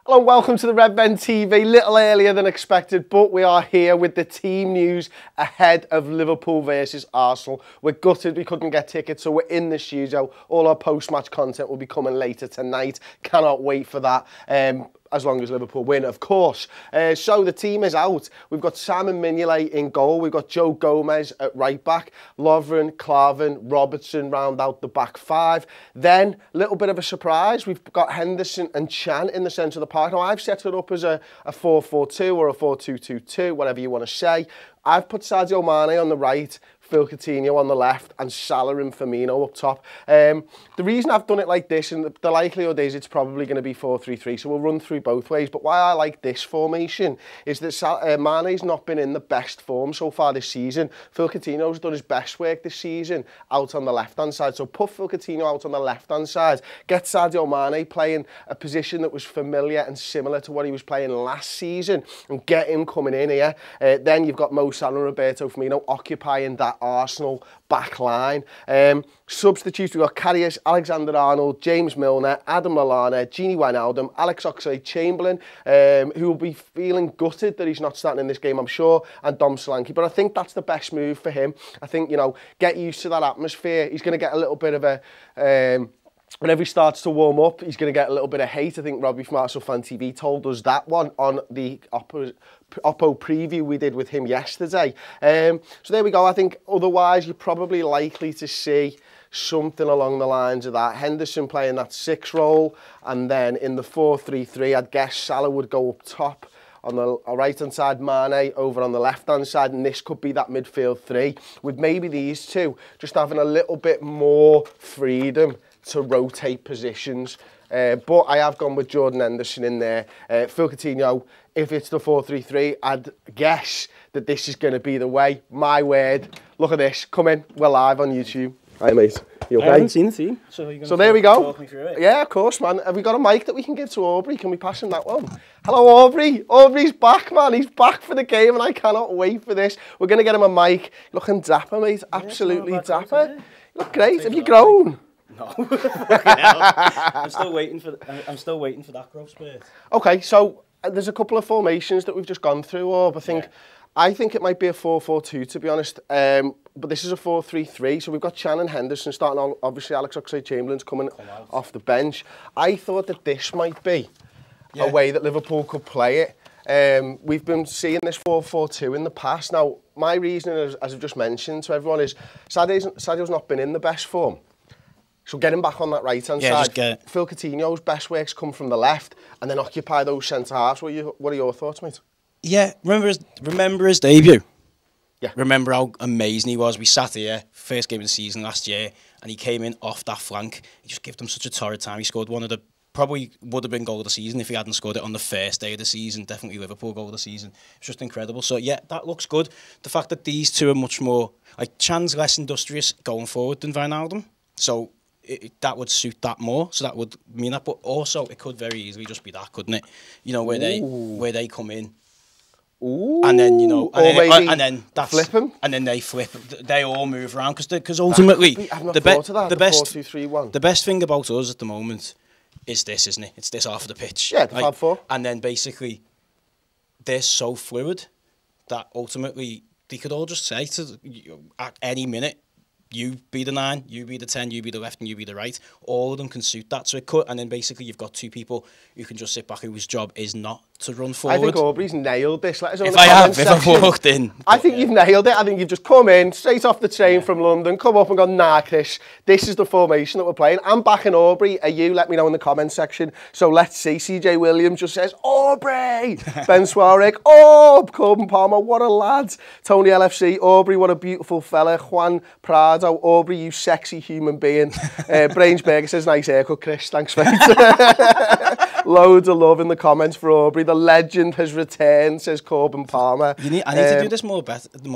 Hello and welcome to the Redmen TV. Little earlier than expected, but we are here with the team news ahead of Liverpool versus Arsenal. We're gutted we couldn't get tickets, so we're in the studio. All our post-match content will be coming later tonight. Cannot wait for that. As long as Liverpool win, of course. So the team is out. We've got Simon Mignolet in goal. We've got Joe Gomez at right back. Lovren, Klavan, Robertson round out the back five. Then, a little bit of a surprise. We've got Henderson and Chan in the centre of the park. Now, I've set it up as a 4-4-2 or a 4-2-2-2, whatever you want to say. I've put Sadio Mane on the right, Phil Coutinho on the left, and Salah and Firmino up top. The reason I've done it like this, and the likelihood is it's probably going to be 4-3-3, so we'll run through both ways. But why I like this formation is that Mane's not been in the best form so far this season. Phil Coutinho's done his best work this season out on the left-hand side. So put Phil Coutinho out on the left-hand side, get Sadio Mane playing a position that was familiar and similar to what he was playing last season, and get him coming in here. Then you've got Mo Salah and Roberto Firmino occupying that Arsenal back line. Substitutes, we've got Karius, Alexander-Arnold, James Milner, Adam Lallana, Gini Wijnaldum, Alex Oxlade-Chamberlain, who will be feeling gutted that he's not starting in this game, I'm sure, and Dom Solanke. But I think that's the best move for him. I think, you know, get used to that atmosphere. He's going to get a little bit of a... whenever he starts to warm up, he's going to get a little bit of hate. I think Robbie from Arsenal Fan TV told us that one on the Oppo preview we did with him yesterday. So there we go. I think otherwise you're probably likely to see something along the lines of that. Henderson playing that 6 role, and then in the 4-3-3, I'd guess Salah would go up top on the right-hand side, Mane over on the left-hand side, and this could be that midfield 3, with maybe these two just having a little bit more freedom to rotate positions. But I have gone with Jordan Henderson in there. Phil Coutinho, if it's the 4-3-3, I'd guess that this is going to be the way. My word. Look at this. Come in. We're live on YouTube. Hi, mate. You okay? I haven't seen the team. So there we go. Talk me through it? Yeah, of course, man. Have we got a mic that we can give to Aubrey? Can we pass him that one? Hello, Aubrey. Aubrey's back, man. He's back for the game, and I cannot wait for this. We're going to get him a mic. Looking dapper, mate. Absolutely dapper. You look great. Have you grown? No. I'm still waiting for that growth spurt. Okay, so there's a couple of formations that we've just gone through, Orb. I think it might be a 4-4-2, to be honest. But this is a 4-3-3, so we've got Chan and Henderson starting on. Obviously, Alex Oxlade-Chamberlain's coming off the bench. I thought that this might be a way that Liverpool could play it. We've been seeing this 4-4-2 in the past. Now, my reasoning, as I've just mentioned to everyone, is Sadio's not been in the best form. So get him back on that right-hand side. Phil Coutinho's best works come from the left, and then occupy those centre-halves. What are your thoughts, mate? Yeah, remember his debut? Yeah. Remember how amazing he was? We sat here, first game of the season last year, and he came in off that flank. He just gave them such a torrid time. He scored one of the, probably would have been goal of the season if he hadn't scored it on the first day of the season. Definitely Liverpool goal of the season. It's just incredible. So yeah, that looks good. The fact that these two are much more, like Chan's less industrious going forward than Wijnaldum. So that would suit that more, so that would mean that. But also, it could very easily just be that, couldn't it? You know, where they come in, and then and then that's flip them, and then they flip. They all move around because ultimately the best thing about us at the moment is this, isn't it? It's this half of the pitch. Yeah, the Fab Four. And then basically, they're so fluid that ultimately they could all just say to at any minute, you be the 9, you be the 10, you be the left, and you be the right. All of them can suit that. So it could, and then basically you've got two people who can just sit back, whose job is not to run forward. I think Aubrey's nailed this. Let us know if I've walked in. I think you've nailed it. I think you've just come in, straight off the train from London, come up and gone, nah, Chris, this is the formation that we're playing. I'm backing Aubrey. Are you? Let me know in the comments section. So let's see. CJ Williams just says, Aubrey. Ben Suarez, Corbin Palmer, what a lad. Tony LFC, Aubrey, what a beautiful fella. Juan Prado, Aubrey, you sexy human being. Brainsberger says, nice haircut, Chris. Thanks, mate. Loads of love in the comments for Aubrey. The legend has returned, says Corbin Palmer. I need to do this more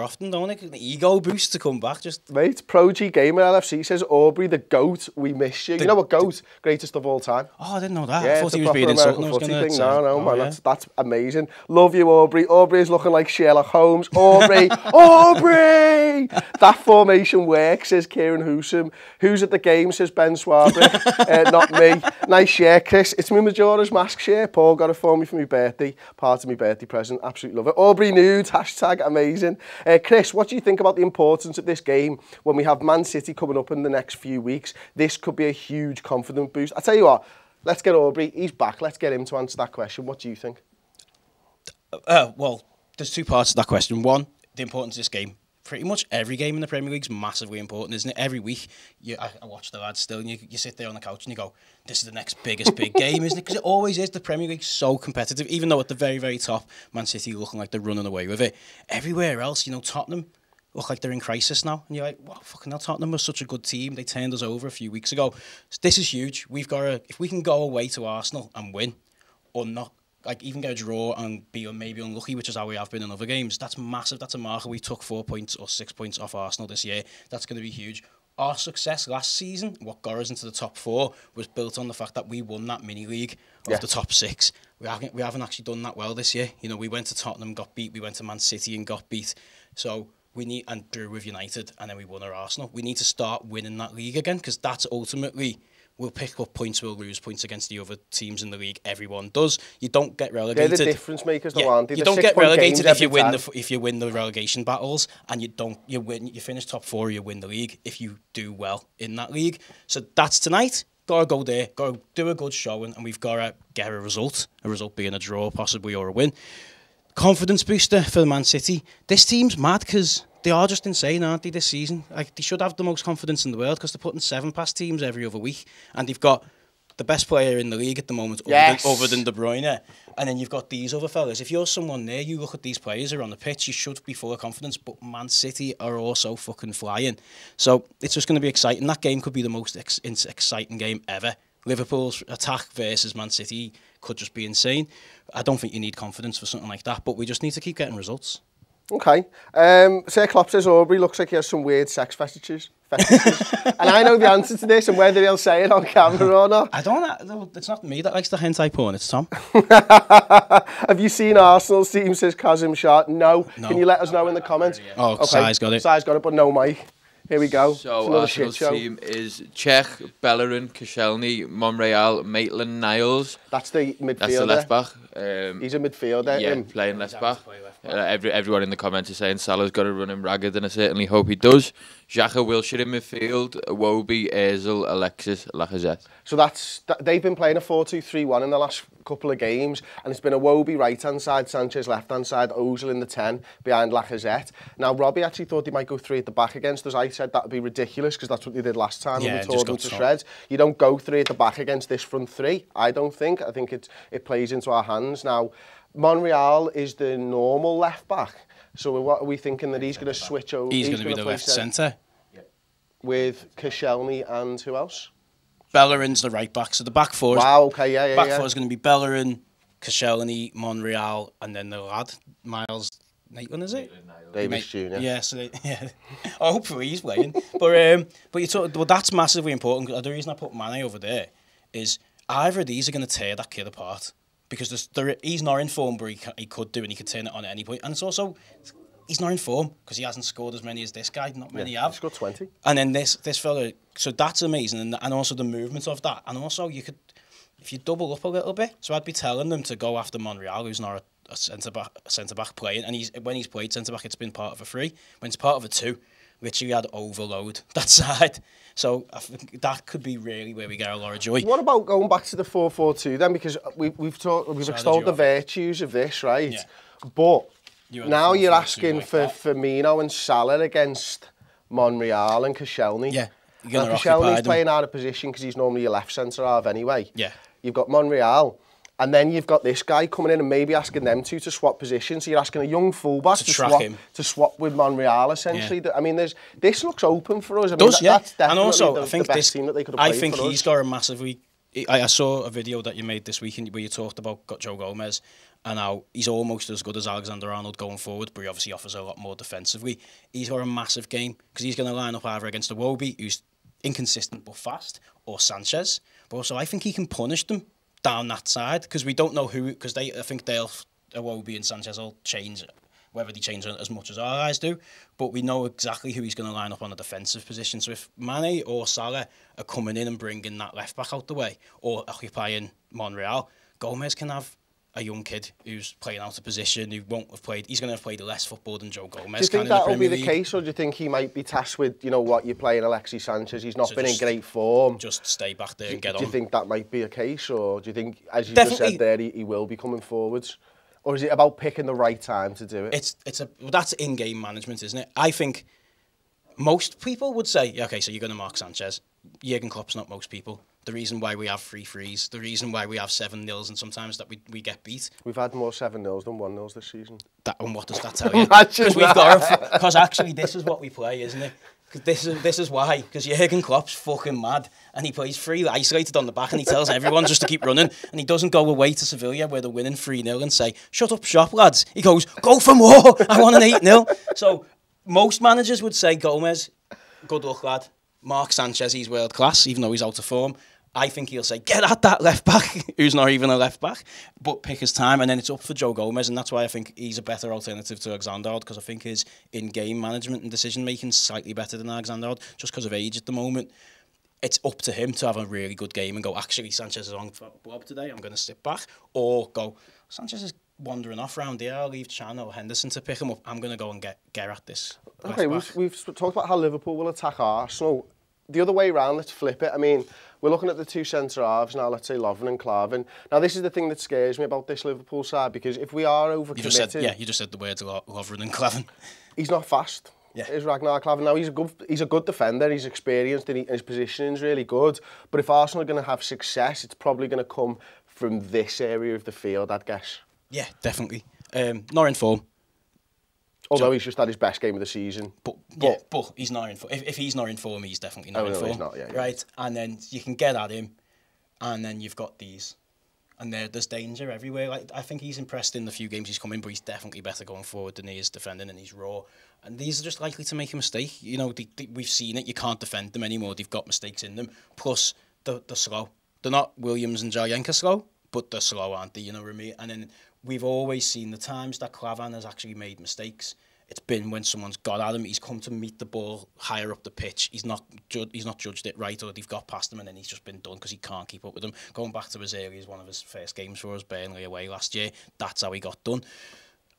often, don't I? The ego boost to come back. Just mate, Pro G Gamer LFC says, Aubrey, the GOAT, we miss you. You know what, GOAT? Greatest of all time. Oh, I didn't know that. Yeah, I thought he was being insulting. No, man, that's amazing. Love you, Aubrey. Aubrey is looking like Sherlock Holmes. Aubrey, Aubrey! That formation works, says Kieran Hewsome. Who's at the game, says Ben Suarez. Not me. Nice share, Chris. It's me, Majora's Mask shirt. Paul got it for me for my birthday. Part of my birthday present. Absolutely love it. Aubrey Nudes, hashtag amazing. Chris, what do you think about the importance of this game when we have Man City coming up in the next few weeks? This could be a huge confidence boost. I tell you what, let's get Aubrey. He's back. Let's get him to answer that question. What do you think? Well, there's two parts to that question. One, the importance of this game. Pretty much every game in the Premier League is massively important, isn't it? Every week, I watch the lads still, and you sit there on the couch and you go, this is the next biggest big game, isn't it? Because it always is. The Premier League's so competitive, even though at the very, very top, Man City looking like they're running away with it. Everywhere else, Tottenham look like they're in crisis now. And you're like, wow, fucking hell, Tottenham was such a good team. They turned us over a few weeks ago. So this is huge. We've got to, if we can go away to Arsenal and win, or not, like even get a draw and be maybe unlucky, which is how we have been in other games, that's massive. That's a marker. We took 4 points or 6 points off Arsenal this year. That's going to be huge. Our success last season, what got us into the top 4, was built on the fact that we won that mini league of the top 6. We haven't actually done that well this year. We went to Tottenham, got beat. We went to Man City and got beat. So we need, and drew with United, and then we won our Arsenal. We need to start winning that league again, because that's ultimately, we'll pick up points, we'll lose points against the other teams in the league. Everyone does. You don't get relegated. They're the difference makers, though, aren't they? You don't get relegated if you win the relegation battles, and you finish top 4, you win the league if you do well in that league. So that's tonight. Got to go there, got to do a good showing, and we've got to get a result being a draw possibly or a win. Confidence booster for Man City. This team's mad because they are just insane, aren't they, this season? Like, they should have the most confidence in the world because they're putting 7 past teams every other week, and they've got the best player in the league at the moment, other than De Bruyne. And then you've got these other fellas. If you're someone there, you look at these players who are on the pitch, you should be full of confidence, but Man City are also fucking flying. So it's just going to be exciting. That game could be the most exciting game ever. Liverpool's attack versus Man City could just be insane. I don't think you need confidence for something like that, but we just need to keep getting results. Okay. Sir Klopp says Aubrey looks like he has some weird sex fetishes. And I know the answer to this, and whether he'll say it on camera or not. I don't know. It's not me that likes the hentai porn, it's Tom. Have you seen Arsenal's team, says Kazim Shah? No. Can you let us know in the comments? Oh, okay. Sai's got it. Sai's got it, but no Mike. Here we go. So Arsenal's team is Czech, Bellerin, Koscielny, Monreal, Maitland-Niles. That's the midfielder. That's the left back. He's a midfielder. Yeah, playing left back. Everyone in the comments is saying Salah's got to run him ragged, and I certainly hope he does. Xhaka, Wilshere in midfield, Iwobi, Ozil, Alexis, Lacazette. So they've been playing a 4-2-3-1 in the last couple of games, and it's been Iwobi right-hand side, Sanchez left-hand side, Ozil in the 10 behind Lacazette. Now, Robbie actually thought he might go 3 at the back against us. I said that would be ridiculous because that's what they did last time when we tore them to shreds. You don't go 3 at the back against this front 3, I don't think. I think it plays into our hands. Now, Monreal is the normal left-back. So what are we thinking that he's going to switch over? He's going to be the left centre. With Koscielny and who else? Bellerin's the right back. So the back 4 is... Wow, okay, yeah. Back 4 is going to be Bellerin, Koscielny, Monreal, and then the lad, Miles... Maitland, is it? Davis Jr. Yeah, so hopefully he's playing. But that's massively important. The reason I put Mane over there is either of these are going to tear that kid apart. Because he's not in form, but he could do, and he could turn it on at any point. And it's also, he's not in form because he hasn't scored as many as this guy. Not many have. He's got 20. And then this fella, so that's amazing, and also the movement of that. And also you could, if you double up a little bit, so I'd be telling them to go after Monreal, who's not a centre back playing, and when he's played centre back, it's been part of a 3. When it's part of a 2, literally had overload that side. So I think that could be really where we get a lot of joy. What about going back to the 4-4-2 then? Because we've extolled the virtues of this, right? Yeah. But now you're asking for Firmino and Salah against Monreal and Koscielny. Yeah. Koscielny's playing out of position because he's normally your left centre half anyway. Yeah. You've got Monreal. And then you've got this guy coming in and maybe asking them to swap positions. So you're asking a young fullback to swap with Monreal, essentially. Yeah. I mean, this looks open for us. That's definitely and also, the best team that they could have played. I think he's got a massively... I saw a video that you made this weekend where you talked about Joe Gomez and how he's almost as good as Alexander-Arnold going forward, but he obviously offers a lot more defensively. He's got a massive game because he's going to line up either against Iwobi, who's inconsistent but fast, or Sanchez. But also, I think he can punish them down that side because we don't know who, because I think Iwobi and Sanchez will change whether they change as much as our eyes do. But we know exactly who he's going to line up on a defensive position. So if Mane or Salah are coming in and bringing that left back out the way, or occupying Monreal, Gomez can have a young kid who's playing out of position, who won't have played. He's going to have played less football than Joe Gomez. Do you think that'll be the case, or do you think he might be tasked with, you know what, you're playing Alexis Sanchez, he's not been in great form. Just stay back there and get on. Do you think that might be a case, or do you think, as you just said there, he will be coming forwards? Or is it about picking the right time to do it? That's in-game management, isn't it? I think most people would say, yeah, okay, so you're going to mark Sanchez. Jurgen Klopp's not most people. The reason why we have 3-3s, the reason why we have 7-0s, and sometimes that we get beat. We've had more 7-0s than 1-0s this season. And what does that tell you? Because actually this is what we play, isn't it? Because this is why. Because Jurgen Klopp's fucking mad, and he plays free, isolated on the back, and he tells everyone just to keep running, and he doesn't go away to Sevilla where they're winning 3-0 and say, shut up shop, lads. He goes, go for more, I want an 8-0. So most managers would say, Gomez, good luck, lad. Mark Sanchez, he's world class, even though he's out of form. I think he'll say, get at that left back, who's not even a left back, but pick his time, and then it's up for Joe Gomez, and that's why I think he's a better alternative to Alexander, because I think his in-game management and decision-making is slightly better than Alexander, just because of age at the moment. It's up to him to have a really good game and go, actually, Sanchez is on blob today, I'm going to sit back, or go, Sanchez is wandering off round here, I'll leave Chan or Henderson to pick him up, I'm going to go and get at this. Okay, we've talked about how Liverpool will attack Arsenal. The other way round, let's flip it. I mean, we're looking at the two centre-halves now, let's say Lovren and Klavan. Now, this is the thing that scares me about this Liverpool side, because if we are overcommitted... You just said the words Lovren and Klavan. He's not fast. Yeah. Is Ragnar Klavan. Now, he's a good defender, he's experienced, and his positioning's really good. But if Arsenal are going to have success, it's probably going to come from this area of the field, I'd guess. Yeah, definitely. Not in form. Although he's just had his best game of the season. But he's not in form. If he's not in form, he's definitely not in form. He's not, yeah. Right? And then you can get at him, and then you've got these. And there's danger everywhere. Like, I think he's impressed in the few games he's come in, but he's definitely better going forward than he is defending, and he's raw. And these are just likely to make a mistake. You know, we've seen it. You can't defend them anymore. They've got mistakes in them. Plus, they're slow. They're not Williams and Jarjenka slow, but they're slow, aren't they? You know what I mean? And then we've always seen the times that Klavan has actually made mistakes. It's been when someone's got at him, he's come to meet the ball higher up the pitch. He's not judged it right, or they've got past him and then he's just been done because he can't keep up with them. Going back to as early as one of his first games for us, Burnley away last year, that's how he got done.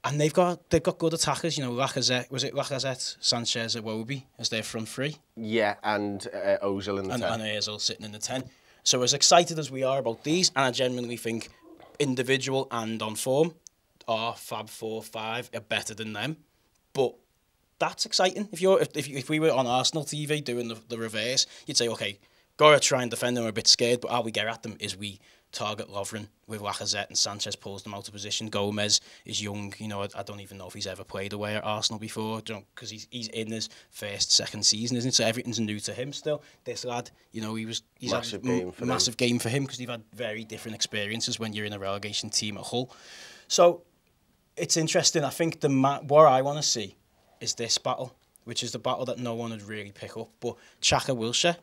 And they've got good attackers, you know, Lacazette, Sanchez, Iwobi as their front three. Yeah, and Ozil in the 10. And Ozil sitting in the 10. So as excited as we are about these, and I genuinely think individual and on form, our Fab 4-5 are better than them. But that's exciting. If we were on Arsenal TV doing the reverse, you'd say, okay, gotta try and defend them. We're a bit scared, but how we get at them is we target Lovren with Lacazette, and Sanchez pulls them out of position. Gomez is young. You know, I don't even know if he's ever played away at Arsenal before, because he's in his second season, isn't it? So everything's new to him still. This lad, you know, he's massive had massive game for him because they've had very different experiences when you're in a relegation team at Hull. So it's interesting. I think what I want to see is this battle, which is the battle that no one would really pick up. But Xhaka, Wilshere,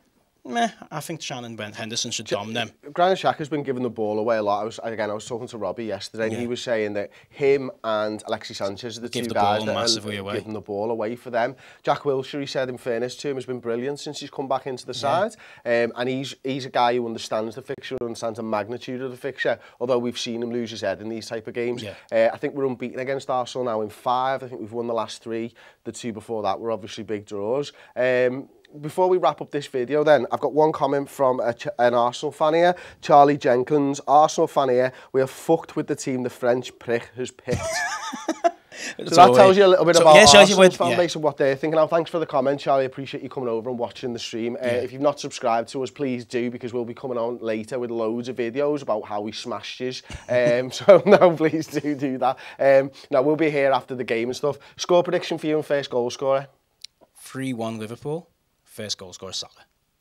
I think Chan and Henderson should dom them. Granit Xhaka's been giving the ball away a lot. I was talking to Robbie yesterday, and he was saying that him and Alexis Sanchez are the two guys that are giving the ball away for them. Jack Wilshere, he said, in fairness to him, has been brilliant since he's come back into the side. And he's a guy who understands the fixture, understands the magnitude of the fixture, although we've seen him lose his head in these type of games. I think we're unbeaten against Arsenal now in 5. I think we've won the last 3. The 2 before that were obviously big draws. Before we wrap up this video then, I've got one comment from an Arsenal fan here, Charlie Jenkins. Arsenal fan here, we are fucked with the team the French prick has picked. So that tells you a little bit about Arsenal's fan base and what they're thinking. Now, thanks for the comment, Charlie. I appreciate you coming over and watching the stream. If you've not subscribed to us, please do, because we'll be coming on later with loads of videos about how we smashed you. So, no, please do that. Now, we'll be here after the game and stuff. Score prediction for you and first goal scorer? 3-1 Liverpool. First goal scorer, Salah.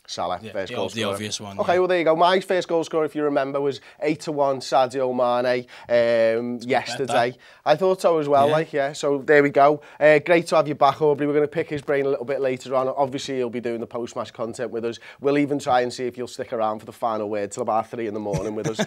Salah, first goal the scorer. obvious one. Okay, well there you go. My first goal scorer, if you remember, was 8-1 Sadio Mane yesterday. I thought so as well, so there we go. Great to have you back, Aubrey. We're going to pick his brain a little bit later on. Obviously, he'll be doing the post-match content with us. We'll even try and see if you'll stick around for the final word till about 3 in the morning with us.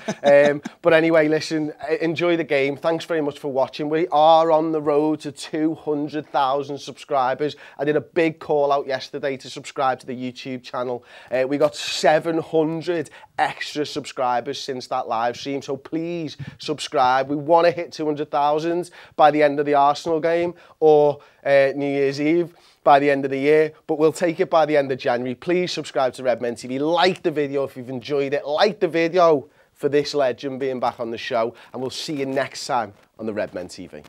But anyway, listen, enjoy the game. Thanks very much for watching. We are on the road to 200,000 subscribers. I did a big call out yesterday to subscribe to the YouTube channel. We got 700 extra subscribers since that live stream, so please subscribe. We want to hit 200,000 by the end of the Arsenal game or New Year's Eve by the end of the year, but we'll take it by the end of January. Please subscribe to Redmen TV. Like the video if you've enjoyed it. Like the video for this legend being back on the show, and we'll see you next time on the Redmen TV.